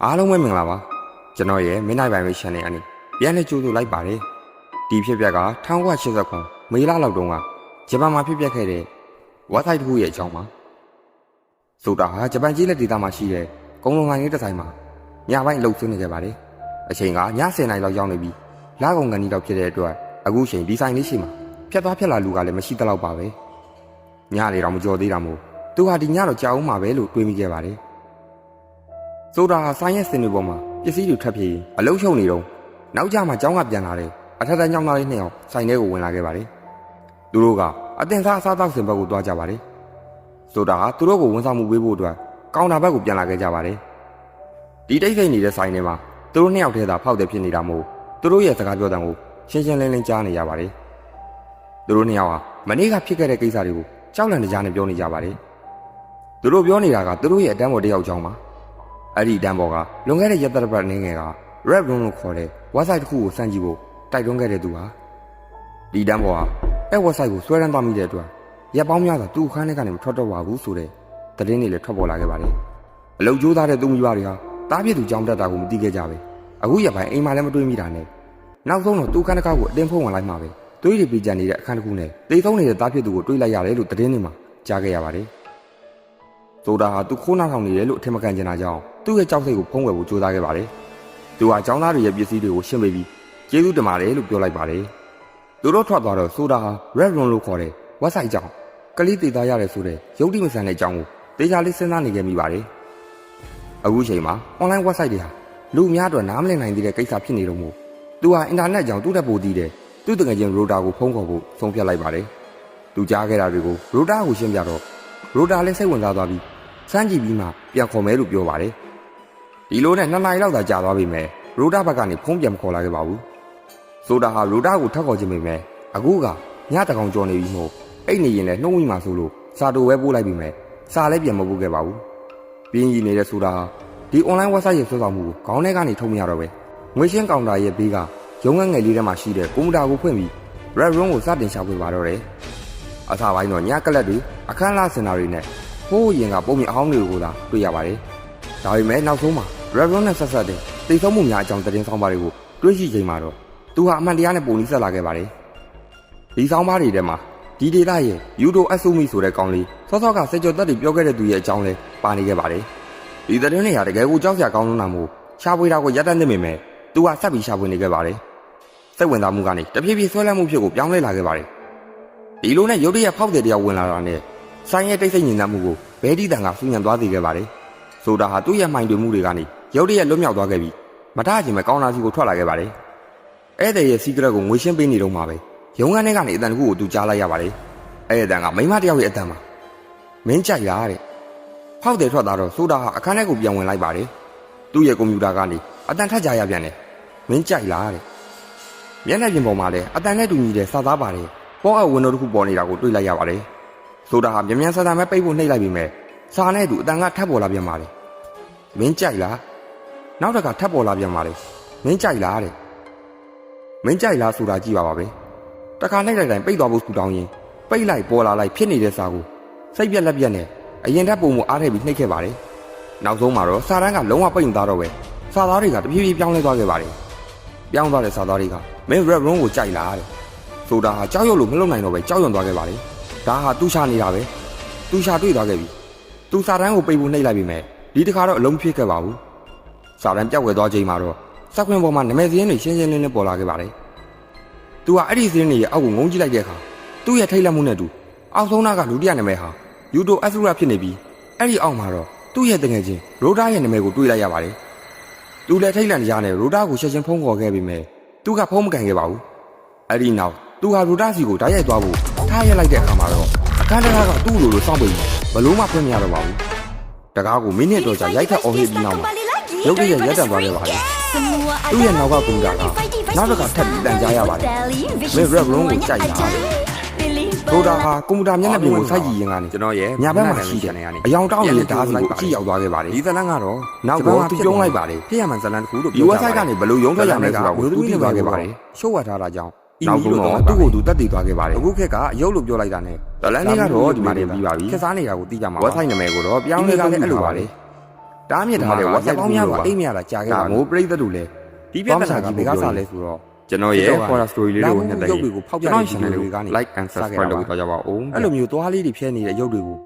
အားလုံးပဲမင်္ဂလာပါကျွန်တော်ရဲ့မင်းနိုင်ပိုင်ပဲ channel အနေပြန်လဲကြိုးဆိုလိုက်ပါတယ်ဒီဖြစ်ပျက်က1989မေလလောက်တုန်းကဂျပန်မှာဖြစ်ပျက်ခဲ့တဲ့ website တစ်ခုရဲ့အကြောင်းပါဆိုတာဟာဂျပန်ကြီးလက်ဒေသမှာရှိတဲ့ကုန်းလုံးလိုင်းလေးတစ်ဆိုင်မှာညပိုင်းအလုပ်ဆွေးနေကြပါတယ်အချိန်ကည10:00နာရီလောက်ရောက်နေပြီလကုန်ကန်ကြီးတော့ဖြစ်တဲ့အတွက်အခုချိန်ဒီဆိုင်လေးရှိမှာဖြတ်သွားဖြတ်လာလူကလည်းမရှိသလောက်ပါပဲညလေတော့မကြော်သေးတာမို့သူဟာဒီညတော့ကြာအောင်မှာပဲလို့တွေးမိခဲ့ပါတယ်ဆိုတာဟာဆိုင်ရဲ့စင်တွေပေါ်မှာပစ္စည်းတွေထပ်ပြေးအလုံးရှုံနေတော့နောက်ကျမှကျောင်းကပြန်လာတဲ့အထက်တန်းကျောင်းသားလေးနှစ်ယောက်ဆိုင်ထဲကိုဝင်လာခဲ့ပါတယ်သူတို့ကအတင်စားအစားတောက်စင်ဘက်ကိုသွားကြပါတယ်ဆိုတာဟာသူတို့ကိုဝန်ဆောင်မှုပေးဖို့အတွက်ကောင်တာဘက်ကိုပြန်လာခဲ့ကြပါတယ်ဒီတိတ်ဆိတ်နေတဲ့ဆိုင်ထဲမှာသူတို့နှစ်ယောက်တည်းသာဖောက်တယ်ဖြစ်နေတာမို့သူတို့ရဲ့စကားပြောတဲ့ကိုရှင်းရှင်းလင်းလင်းကြားနေရပါတယ်သူတို့နှစ်ယောက်ဟာမနေ့ကဖြစ်ခဲ့တဲ့ကိစ္စတွေကိုကြောက်လန့်နေကြနဲ့ပြောနေကြပါတယ်သူတို့ပြောနေတာကသူတို့ရဲ့အတန်းပေါ်တစ်ယောက်ချောင်းပါအဲ့ဒီတန်းပေါ်ကလွန်ခဲ့တဲ့ရက်သက်ပတ်နေငယ်က Red Room လို့ခေါ်တဲ့ website တစ်ခုကိုစမ်းကြည့်ဖို့တိုက်တွန်းခဲ့တဲ့သူဟာဒီတန်းပေါ်ကအဲ့ website ကိုဆွဲရမ်းသွားမိတဲ့အတွက်ရက်ပေါင်းများစွာသူ့အခန်းထဲကနေမထွက်တော့ပါဘူးဆိုတဲ့သတင်းတွေလည်းထွက်ပေါ်လာခဲ့ပါတယ်အလုပ်ကြိုးစားတဲ့သူမိဘတွေဟာတားပြစ်သူကြောင်းတက်တာကိုမသိခဲ့ကြပဲအခုရက်ပိုင်းအိမ်မှာလည်းမတွေးမိတာနဲ့နောက်ဆုံးတော့သူ့အခန်းတစ်ခါကိုအတင်းဖုံးဝင်လိုက်မှပဲသွေးတွေပြေးကြနေတဲ့အခန်းတစ်ခုနဲ့တိတ်ဆုံးနေတဲ့တားပြစ်သူကိုတွေးလိုက်ရတယ်လို့သတင်းတွေမှာကြားခဲ့ရပါတယ်ဆိုတာဟာသူခိုးနှောက်ဆောင်နေတယ်လို့အထင်မကန်ကျင်တာကြောင့်သူ့ရဲ့ကြောက်စိတ်ကိုဖုံးကွယ်ဖို့ကြိုးစားခဲ့ပါတယ်။သူဟာကျောင်းသားတွေရဲ့ပစ္စည်းတွေကိုရှင်းပေးပြီးကျေးဇူးတင်ပါတယ်လို့ပြောလိုက်ပါတယ်။သူတို့ထွက်သွားတော့ဆိုတာဟာ Red Room လို့ခေါ်တဲ့ website အကြောင်းကလေးတည်သားရတယ်ဆိုတဲ့ရုပ်တိမဆန်တဲ့အကြောင်းကိုတေချာလေးစဉ်းစားနေခဲ့မိပါတယ်။အခုချိန်မှာ online website တွေဟာလူအများအတွက်နားမလည်နိုင်သေးတဲ့ကိစ္စဖြစ်နေတော့မို့သူဟာအင်တာနက်အကြောင်းသူ့တက်ပို့တည်တဲ့သူ့တကယ်ချင်း router ကိုဖုံးခေါ်ဖို့ဆုံးဖြတ်လိုက်ပါတယ်။သူကြားခဲ့တာတွေကို router ကိုရှင်းပြတော့ router လည်းစိတ်ဝင်စားသွားပြီးစမ်းကြည့်ပြီးမှပြန်ခေါ်မယ်လို့ပြောပါတယ်ဒီလိုနဲ့2 နာရီလောက်သာကြာသွားပြီမဲ့ရိုဒါဘက်ကနေဖုန်းပြန်မခေါ်လာခဲ့ပါဘူးဆိုတာဟာရိုဒါကိုထပ်ခေါ်ခြင်းပဲမဲ့အခုကညတကောင်ကြော်နေပြီမို့အိတ်နေရင်လည်းနှုံးမိမှဆိုလို့စာတိုပဲပို့လိုက်ပြီမဲ့စာလည်းပြန်မပို့ခဲ့ပါဘူးပြင်းကြီးနေတဲ့ဆိုတာဟာဒီ online website ရဲ့ဆွဲဆောင်မှုကိုခေါင်းထဲကနေထုတ်မရတော့ပဲငွေရှင်းကောင်တာရဲ့ဘေးကရုံးငယ်ငယ်လေးထဲမှာရှိတဲ့ကွန်ပျူတာကိုဖွင့်ပြီး Red Room ကိုစတင်ရှာဖွေပါတော့တယ်အစားပိုင်းတော့ညကလပ်တွေအခန်းလာစင်တာတွေနဲ့ဟိုးရင်ကပုံမြင်အဟောင်းတွေကိုသာတွေ့ရပါတယ်။ဒါပေမဲ့နောက်ဆုံးမှာ Red Room နဲ့ဆက်ဆက်တဲ့သိဆုံးမှုများအကြောင်းသတင်းဆောင်ပါတွေကိုတွေ့ရှိချိန်မှာတော့သူဟာအမှန်တရားနဲ့ပုံနီးဆက်လာခဲ့ပါတယ်။ဒီဆောင်ပါတွေထဲမှာဒီဒေတာရဲ့ Yudo Asumi ဆိုတဲ့ကောင်လေးစောစောကစက်ကြော်သက်တွေပြောခဲ့တဲ့သူရဲ့အကြောင်းလဲပါနေခဲ့ပါတယ်။ဒီသတင်းတွေဟာတကယ်ကိုကြောက်စရာကောင်းလွန်းတာမို့ရှာဖွေတာကိုရပ်တန့်နေမိမယ်။သူကဆက်ပြီးရှာဖွေနေခဲ့ပါတယ်။စိတ်ဝင်စားမှုကနေတဖြည်းဖြည်းဆွဲလန်းမှုဖြစ်ကိုပြောင်းလဲလာခဲ့ပါတယ်။ဒီလိုနဲ့ရုတ်တရက်ဖောက်တဲ့တရားဝင်လာတာနဲ့ဆိုင်ရဲ့တိတ်ဆိတ်ညင်နမှုကိုဘဲဒီတန်ကစူညံသွားစေခဲ့ပါတယ်။ဆိုတာဟာသူ့ရဲ့မှိုင်တွေမှုတွေကနေရုတ်တရက်လွတ်မြောက်သွားခဲ့ပြီးမထချင်းပဲကောင်းလာစီကိုထွက်လာခဲ့ပါတယ်။ဧည့်သည်ရဲ့စီကရက်ကိုငွေရှင်းပေးနေတော့မှပဲရုံးခန်းထဲကနေအတန်တစ်ခုကိုသူကြားလိုက်ရပါတယ်။အဲ့ဒီအတန်ကမိမတယောက်ရဲ့အတန်ပါ။မင်းကြိုက်လားတဲ့။ဖောက်တယ်ထွက်သွားတော့ဆိုတာဟာအခန်းထဲကိုပြန်ဝင်လိုက်ပါတယ်။သူ့ရဲ့ကွန်ပျူတာကနေအတန်ထပ်ကြရပြန်တယ်။မင်းကြိုက်လားတဲ့။မျက်နှာပြင်ပေါ်မှာလည်းအတန်နဲ့တူညီတဲ့စာသားပါတယ်။ပေါ်အောက်ဝင်းတို့တစ်ခုပေါ်နေတာကိုတွေ့လိုက်ရပါတယ်။ဆိုတာဟာမြန်မြန်ဆန်ဆန်ပဲပိတ်ဖို့နှိပ်လိုက်ပြီးမဲ့စာနဲ့သူအတန်ကထပ်ပေါ်လာပြန်ပါလေမင်းကြိုက်လားနောက်တစ်ခါထပ်ပေါ်လာပြန်ပါလေမင်းကြိုက်လားတဲ့မင်းကြိုက်လားဆိုတာကြည့်ပါပါပဲတခါနှိပ်လိုက်တိုင်းပိတ်သွားဖို့ဆူတောင်းရင်ပိတ်လိုက်ပေါ်လာလိုက်ဖြစ်နေတဲ့စာကိုစိတ်ပြက်လက်ပြက်နဲ့အရင်ထပ်ပုံမှုအားထည့်ပြီးနှိပ်ခဲ့ပါတယ်နောက်ဆုံးမှာတော့စာတန်းကလုံးဝပိတ်မသားတော့ပဲစာသားတွေကတဖြည်းဖြည်းပြောင်းလဲသွားခဲ့ပါတယ်ပြောင်းသွားတဲ့စာသားတွေကမင်း Red Room ကိုကြိုက်လားတဲ့ဆိုတာဟာကြောက်ရွံ့လို့မလုံနိုင်တော့ပဲကြောက်ရွံ့သွားခဲ့ပါတယ်ဒါဟာသူ့ရှာနေတာပဲသူရှာတွေ့သွားခဲ့ပြီသူစာတန်းကိုပိတ်ဖို့နှိပ်လိုက်ပြီမဲ့ဒီတစ်ခါတော့အလုံးဖြစ်ခဲ့ပါဘူးစာတန်းပြောက်ွယ်သွားချိန်မှာတော့စက်ခွင်းပေါ်မှာနာမည်စင်းတွေရှင်းရှင်းလင်းလင်းပေါ်လာခဲ့ပါတယ်သူကအဲ့ဒီစင်းတွေရဲ့အောက်ကိုငုံကြည့်လိုက်တဲ့အခါသူ့ရဲ့ထိတ်လန့်မှုနဲ့တူအောက်ဆုံးနာကလူတရနာမည်ဟာယူတိုအဆူရာဖြစ်နေပြီးအဲ့ဒီအောက်မှာတော့သူ့ရဲ့တငယ်ချင်းရိုဒါရဲ့နာမည်ကိုတွေးလိုက်ရပါတယ်သူလည်းထိတ်လန့်နေကြတဲ့ရိုဒါကိုချက်ချင်းဖုံးခေါ်ခဲ့ပြီးမဲ့သူကဖုံးမကန်ခဲ့ပါဘူးအဲ့ဒီနောက်သူဟာရိုဒါစီကိုဓာတ်ရိုက်သွားဖို့ထားရက်လိုက်တဲ့အခါမှာတော့အခန်းထဲကသူ့လိုစောင့်ပိတ်ဘလို့မှဖွင့်မရတော့ပါဘူးတကားကိုမိနစ်တော့ကြာရိုက်ထက်အော်ဟစ်ပြီးနောက်မှာရုပ်တရက်ရက်တံသွားခဲ့ပါလေသူ့ရဲ့နောက်ကကွန်ပျူတာကနောက်တစ်ခါထပ်ပြီးတန်ကြားရပါတယ်မင်း Red Room ကိုကြိုက်လားရိုဒါဟာကွန်ပျူတာမျက်နှာပြင်ကိုစိုက်ကြည့်ရင်းကနေကျွန်တော်ရဲ့ညာဘက်မှာရှိတဲ့နေရာနေအယောင်တောင်းနေတဲ့ဓာတ်စီကိုအကြည့်ရောက်သွားခဲ့ပါတယ်ဒီဇလန်ကတော့နောက်ကသူကျုံးလိုက်ပါတယ်ဖြစ်ရမှန်ဇလန်တစ်ခုလို့ပြောတာဒီ website ကနေဘလို့ရုံးထွက်ရမယ်ဆိုတာကိုသူသိသွားခဲ့ပါတယ်ရှုပ်ဝတ်ထားတာကြောင့်နောက်ဆုံးတော့သူ့ကိုယ်သူတက်တည်သွားခဲ့ပါတယ်အခုခက်ကအယုတ်လို့ပြောလိုက်တာနဲ့ဇလန်လေးကတော့ဒီမှာတင်ပြီးပါပြီခက်စားနေတာကိုသိကြမှာ website နာမည်ကိုတော့ပြောင်းလဲကလည်းအဲ့လိုပါလေ တားမြစ်ထားတဲ့ website ပေါင်းများစွာအိမ်မရတာကြာခဲ့ပါမို့ပရိသတ်တို့လည်းဒီပြဿနာကဘယ်ကစားလဲဆိုတော့ကျွန်တော်ရဲ့ horror story လေးတွေကိုနှစ်သက်ရင်ကျွန်တော် channel ကို like and subscribe လုပ်ပြီးတော့ကြပါဦးအဲ့လိုမျိုးသွားလေးတွေဖျဲနေတဲ့ရုပ်တွေကို